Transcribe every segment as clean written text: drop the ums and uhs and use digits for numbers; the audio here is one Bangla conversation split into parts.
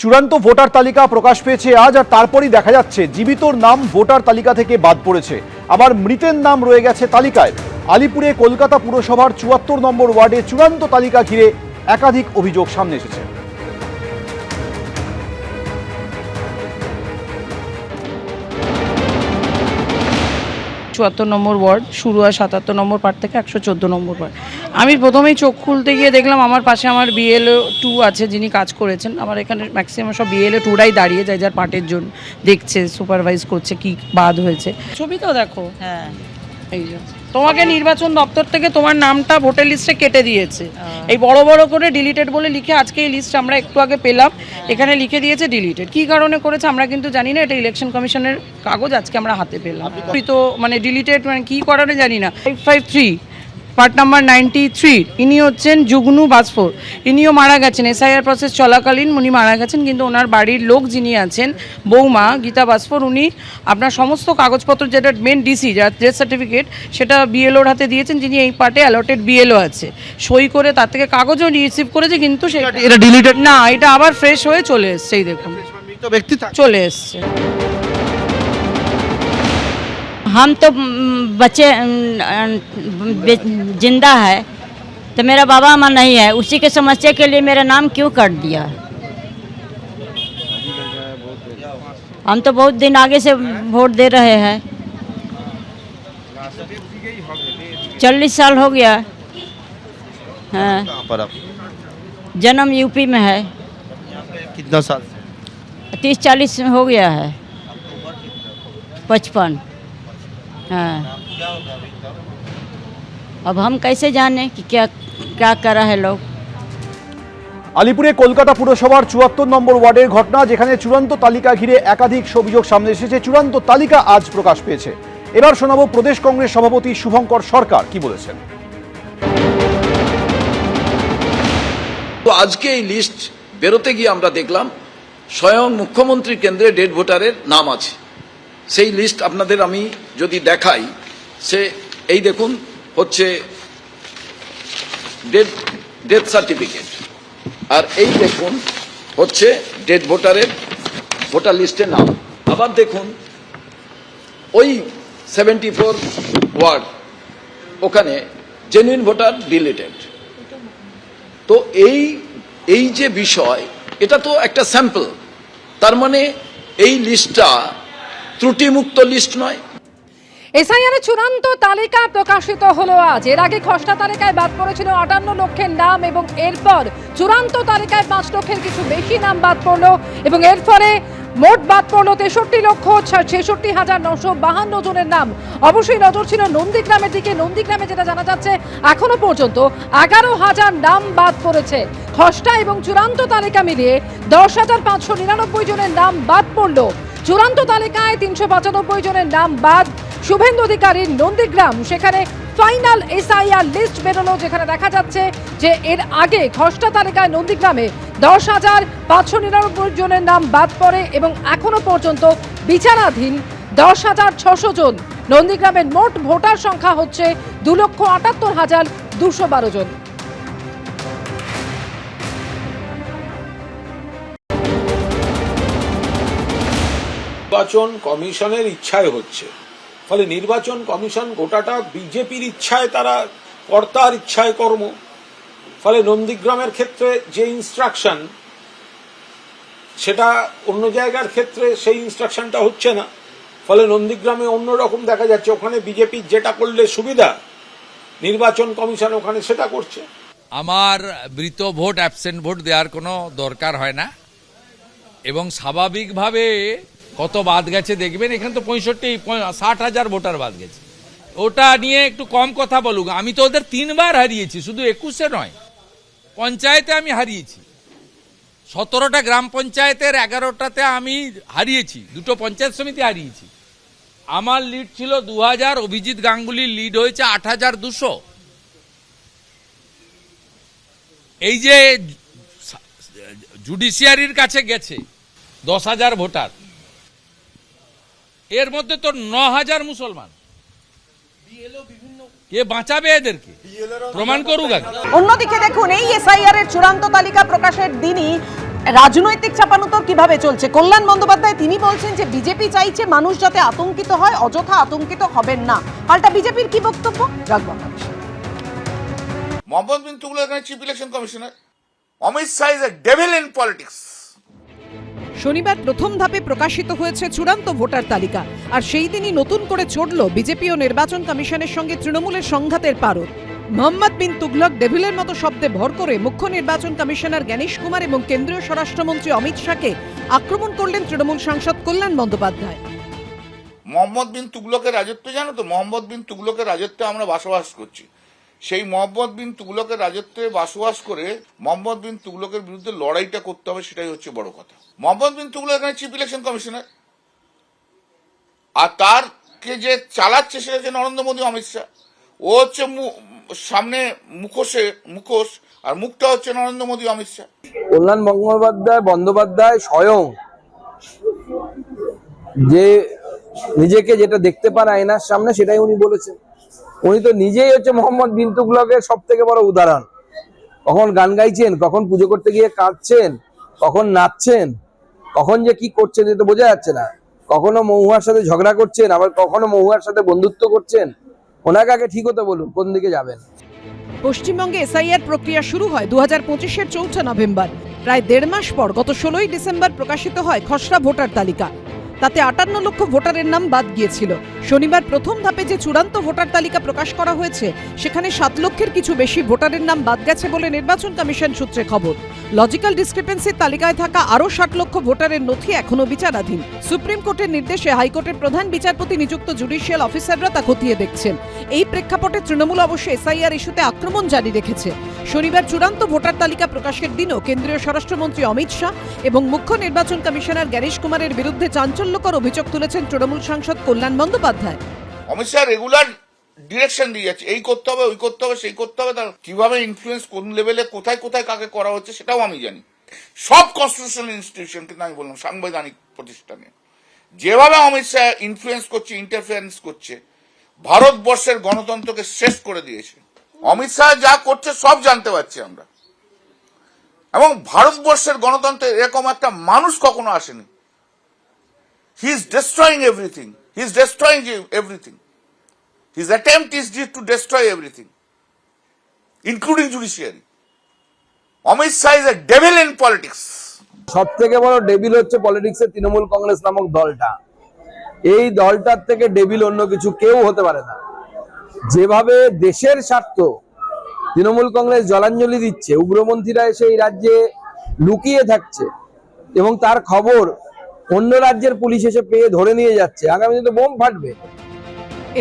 চূড়ান্ত ভোটার তালিকা প্রকাশ পেয়েছে আজ, আর তারপরই দেখা যাচ্ছে জীবিতর নাম ভোটার তালিকা থেকে বাদ পড়েছে, আবার মৃতের নাম রয়ে গেছে তালিকায়। আলিপুরে কলকাতা পুরসভার ৭৪ নম্বর ওয়ার্ডে চূড়ান্ত তালিকা ঘিরে একাধিক অভিযোগ সামনে এসেছে। চুয়াত্তর নম্বর ওয়ার্ড শুরু হয় ৭৭ নম্বর পার্ট থেকে ১১৪ নম্বর ওয়ার্ড। আমি প্রথমেই চোখ খুলতে গিয়ে দেখলাম আমার পাশে আমার বিএলও 2 আছে, যিনি কাজ করেছেন। আমার এখানে ম্যাক্সিমাম সব বিএলও 2রাই দাঁড়িয়ে যায়, যার পার্টের জন্য দেখছে, সুপারভাইজ করছে কি বাদ হয়েছে। ছবি তো দেখো, হ্যাঁ এই যে তোমাকে নির্বাচন দপ্তর থেকে তোমার নামটা ভোটার লিস্টে কেটে দিয়েছে, এই বড় বড় করে ডিলিটেড বলে লিখে। আজকে এই লিস্ট আমরা একটু আগে পেলাম, এখানে লিখে দিয়েছে ডিলিটেড। কি কারণে করেছে আমরা কিন্তু জানি না, এটা ইলেকশন কমিশনের কাগজ আজকে আমরা হাতে পেলাম। তো মানে ডিলিটেড মানে কি কারণে জানি না। 553 পার্ট নাম্বার 93, ইনি হচ্ছেন যুগ্নু বাসফোর, ইনিও মারা গেছেন এসআইআর প্রসেস চলাকালীন, উনি মারা গেছেন। কিন্তু ওনার বাড়ির লোক যিনি আছেন বৌমা গীতা বাসফোর, উনি আপনার সমস্ত কাগজপত্র, যেটা মেন ডিসি যার ডেথ সার্টিফিকেট, সেটা বিএলওর হাতে দিয়েছেন, যিনি এই পার্টে অ্যালটেড বিএলও আছে, সই করে তার থেকে কাগজও রিসিভ করেছে। কিন্তু এটা ডিলিটেড না, এটা আবার ফ্রেশ হয়ে চলে এসছে, এই দেখুন ব্যক্তি চলে এসছে। हम तो बच्चे जिंदा है, तो मेरा बाबा अमर नहीं है, उसी के समस्या के लिए मेरा नाम क्यों काट दिया? हम तो बहुत दिन आगे से वोट दे रहे हैं, 40 साल हो गया। हाँ, जन्म यूपी में है, कितना साल? 30-40 हो गया है, 55। हाँ, अब हम कैसे जाने कि क्या क्या कर रहा है लोग। আলিপুরে কলকাতা পুরসভার ৭৪ নম্বর ওয়ার্ডের ঘটনা, যেখানে চূড়ান্ত তালিকা ঘিরে একাধিক অভিযোগ সামনে এসেছে। চূড়ান্ত তালিকা আজ প্রকাশ পেয়েছে। এবার শোনাবো প্রদেশ কংগ্রেস সভাপতি শুভঙ্কর সরকার কি বলেছেন। তো আজকে এই লিস্ট বেরোতে গিয়ে আমরা দেখলাম স্বয়ং মুখ্যমন্ত্রীর কেন্দ্রে ডেড ভোটারের নাম আছে। সেই লিস্ট আপনাদের আমি যদি দেখাই, সে এই দেখুন হচ্ছে ডেথ সার্টিফিকেট, আর এই দেখুন হচ্ছে ডেড ভোটারের ভোটার লিস্টের নাম। আবার দেখুন ওই 74 ওয়ার্ড, ওখানে জেনুইন ভোটার ডিলিটেড। তো এই যে বিষয়, এটা তো একটা স্যাম্পল, তার মানে এই লিস্টটা ত্রুটিমুক্ত লিস্ট নয়। এসআইআর চূড়ান্ত তালিকা প্রকাশিত হলো আজ। এর আগে খসড়া তালিকায় বাদ পড়েছিল 58 লক্ষের নাম, এবং এরপর চূড়ান্ত তালিকায় 5 লক্ষের কিছু বেশি নাম বাদ পড়লো, এবং এর ফলে মোট বাদ পড়লো 63,66,952 জনের নাম। অবশ্যই নজর ছিল নন্দীগ্রামের দিকে। নন্দীগ্রামে যেটা জানা যাচ্ছে, এখনো পর্যন্ত 11,000 নাম বাদ পড়েছে। খসড়া এবং চূড়ান্ত তালিকা মিলিয়ে 10,599 জনের নাম বাদ পড়লো। চূড়ান্ত তালিকায় 395 জনের নাম বাদ। শুভেন্দু অধিকারীর নন্দীগ্রাম, সেখানে ফাইনাল এসআইআর লিস্ট বেরোলো, যেখানে দেখা যাচ্ছে যে এর আগে খসড়া তালিকায় নন্দীগ্রামে 10,599 জনের নাম বাদ পড়ে, এবং এখনো পর্যন্ত বিচারাধীন 10,600 জন। নন্দীগ্রামের মোট ভোটার সংখ্যা হচ্ছে 2,78,212 জন। নির্বাচন কমিশনের ইচ্ছায় হচ্ছে, ফলে নির্বাচন কমিশন গোটাটা বিজেপির ইচ্ছায়, তারা কর্তার ইচ্ছায় কর্ম। ফলে নন্দীগ্রামের ক্ষেত্রে যে ইনস্ট্রাকশন, সেটা অন্য জায়গার ক্ষেত্রে সেই ইনস্ট্রাকশনটা হচ্ছে না। ফলে নন্দীগ্রামে অন্যরকম দেখা যাচ্ছে, ওখানে বিজেপির যেটা করলে সুবিধা, নির্বাচন কমিশন ওখানে সেটা করছে। আমার মৃত ভোট, অ্যাবসেন্ট ভোট দেওয়ার কোনো দরকার হয় না, এবং স্বাভাবিকভাবে কত বাদ গেছে দেখবেন। এখানে তো 60,000 ভোটার বাদ গেছে, ওটা নিয়ে একটু কম কথা বলুক। আমি তো ওদের 3 বার হারিয়েছি, শুধু 21-এ নয়, পঞ্চায়েতে আমি হারিয়েছি। 17টা গ্রাম পঞ্চায়েতের 11টাতে আমি হারিয়েছি, 2টো পঞ্চায়েত সমিতি হারিয়েছি। আমার লিড ছিল 2000, অভিজিৎ গাঙ্গুলির লিড হয়েছে 8,200। এই যে জুডিশিয়ারির কাছে গেছে 10,000 ভোটার, এর মধ্যে তো 9,000 মুসলমান। কে বাঁচাবে এদেরকে? প্রমাণ করুক আগে। অন্যদিকে দেখুন, এই এসআইআর এর চূড়ান্ত তালিকা প্রকাশের দিনই রাজনৈতিক চাপানুতর কিভাবে চলছে? কল্যাণ বন্দ্যোপাধ্যায় তিনি বলছেন যে বিজেপি চাইছে মানুষ যাতে আতঙ্কিত হয়, অযথা আতঙ্কিত হবেন না। পাল্টা বিজেপির কি বক্তব্য? রাখবো আপনাদের সাথে। মোহাম্মদ বিন তুগলক এখানে chief election commissioner. Amit Shah is a devil in politics. শনিবার প্রথম ধাপে প্রকাশিত হয়েছে চূড়ান্ত ভোটার তালিকা, আর সেই দিনই নতুন করে চড়ল বিজেপি ও নির্বাচন কমিশনের সঙ্গে তৃণমূলের সংঘাতের পারদ। মোহাম্মদ বিন তুগলক ডেভিলের মতো শব্দে ভর করে মুখ্য নির্বাচন কমিশনার জ্ঞানেশ কুমার এবং কেন্দ্রীয় স্বরাষ্ট্রমন্ত্রী অমিত শাহকে আক্রমণ করলেন তৃণমূল সাংসদ কল্যাণ বন্দ্যোপাধ্যায়। মোহাম্মদ বিন তুগলকের রাজত্ব জানো তো? মোহাম্মদ বিন তুগলকের রাজত্বে আমরা বসবাস করছি। সেই মোহাম্মদ বিন তুগলকের রাজত্বে বসবাস করে মোহাম্মদ বিন তুগলকের বিরুদ্ধে লড়াইটা করতে হবে, সেটাই হচ্ছে বড় কথা। মোহাম্মদ বিন তুগলক এখানে চিফ ইলেকশন কমিশনার, আর তারকে যে চালাচ্ছে সেটা হচ্ছে নরেন্দ্র মোদী, অমিত শাহ। ও হচ্ছে সামনে মুখোশ, আর মুখটা হচ্ছে নরেন্দ্র মোদী, অমিত শাহ। কল্যাণ বন্দ্যোপাধ্যায় স্বয়ং যে নিজেকে যেটা দেখতে পান আয়নার সামনে, সেটাই উনি বলেছেন। উনি তো নিজেই হচ্ছে মোহাম্মদ বিন তুগলকের সব থেকে বড় উদাহরণ। কখন গান গাইছেন, কখন পুজো করতে গিয়ে কাঁদছেন, কখন নাচছেন, কখন যে কি করছেন এটা বোঝা যাচ্ছে না। কখনো মহুয়ার সাথে ঝগড়া করছেন, আবার কখনো মহুয়ার সাথে বন্ধুত্ব করছেন। ওনাকে আগে ঠিক হতে বলুন কোন দিকে যাবেন। পশ্চিমবঙ্গে এসআইআর প্রক্রিয়া শুরু হয় 2025-এর 4 নভেম্বর। প্রায় 1.5 মাস পর গত 16 ডিসেম্বর প্রকাশিত হয় খসড়া ভোটার তালিকা। তাতে 58 লক্ষ ভোটারের নাম বাদ গিয়েছিল। শনিবার প্রথম ধাপে যে চূড়ান্ত ভোটার তালিকা প্রকাশ করা হয়েছে, সেখানে 7 লক্ষের কিছু বেশি ভোটারের নাম বাদ গেছে বলে নির্বাচন কমিশন সূত্রে খবর। লজিক্যাল ডিসক্রিপেন্সির তালিকায় থাকা আরও 60 লক্ষ ভোটারের নথি এখনও বিচারাধীন। সুপ্রিম কোর্টের নির্দেশে হাইকোর্টের প্রধান বিচারপতি নিযুক্ত জুডিশিয়াল অফিসাররা তা খতিয়ে দেখছেন। এই প্রেক্ষাপটে তৃণমূল অবশ্য এসআইআর ইস্যুতে আক্রমণ জারি রেখেছে। শনিবার চূড়ান্ত ভোটার তালিকা প্রকাশের দিনও কেন্দ্রীয় স্বরাষ্ট্রমন্ত্রী অমিত শাহ এবং মুখ্য নির্বাচন কমিশনার জ্ঞানেশ কুমারের বিরুদ্ধে চাঞ্চল্যকর অভিযোগ তুলেছেন তৃণমূল সাংসদ কল্যাণ বন্দ্যোপাধ্যায়। অমিত শাহ রেগুলার ডিরেকশন দিয়ে যাচ্ছে, এই করতে হবে, ওই করতে হবে, সেই করতে হবে। তার কিভাবে ইনফ্লুয়েন্স কোন লেভেলে কোথায় কোথায় কাকে করা হচ্ছে সেটাও আমি জানি। সব কনস্টিটিউশনাল ইনস্টিটিউশন, কিন্তু আমি বললাম সাংবিধানিক প্রতিষ্ঠানে যেভাবে অমিত শাহ ইনফ্লুয়েন্স করছে, ইন্টারফারেন্স করছে, ভারতবর্ষের গণতন্ত্রকে শেষ করে দিয়েছে। অমিত শাহ যা করছে সব জানতে পারছি আমরা, এবং ভারতবর্ষের গণতন্ত্রে এরকম একটা মানুষ কখনো আসেনি। He is destroying everything, he is destroying everything. His attempt is to destroy everything, including judiciary. Amit Shah is a devil in politics. সব থেকে বড় ডেভিল হচ্ছে পলিটিক্সের তৃণমূল কংগ্রেস নামক দলটা। এই দলটার থেকে ডেভিল অন্য কিছু কেউ হতে পারে না। যেভাবে দেশের স্বার্থ তৃণমূল কংগ্রেস জলাঞ্জলি দিচ্ছে, উগ্রপন্থীরা এসে এই রাজ্যে লুকিয়ে থাকছে এবং তার খবর অন্য রাজ্যের পুলিশ এসে পেয়ে ধরে নিয়ে যাচ্ছে, আগামী দিনে বোম ফাটবে।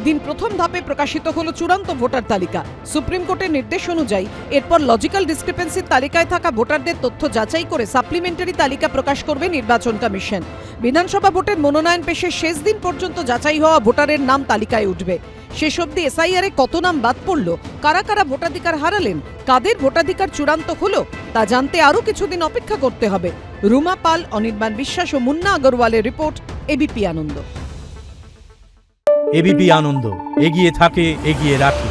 এদিন প্রথম ধাপে প্রকাশিত হলো চূড়ান্ত ভোটার তালিকা। সুপ্রিম কোর্টের নির্দেশ অনুযায়ী এরপর লজিক্যাল ডিসক্রিপেন্সির তালিকায় থাকা ভোটারদের তথ্য যাচাই করে সাপ্লিমেন্টারি তালিকা প্রকাশ করবে নির্বাচন কমিশন। বিধানসভা ভোটের মনোনয়ন পেশের শেষ দিন পর্যন্ত যাচাই হওয়া ভোটারের নাম তালিকায় উঠবে। শেষ অবধি এসআইআরে কত নাম বাদ পড়ল, কারা কারা ভোটাধিকার হারালেন, কাদের ভোটাধিকার চূড়ান্ত হলো, তা জানতে আরও কিছুদিন অপেক্ষা করতে হবে। রুমা পাল, অনির্বাণ বিশ্বাস ও মুন্না আগরওয়ালের রিপোর্ট, এবিপি আনন্দ। এবিপি আনন্দ, এগিয়ে থাকে, এগিয়ে রাখে।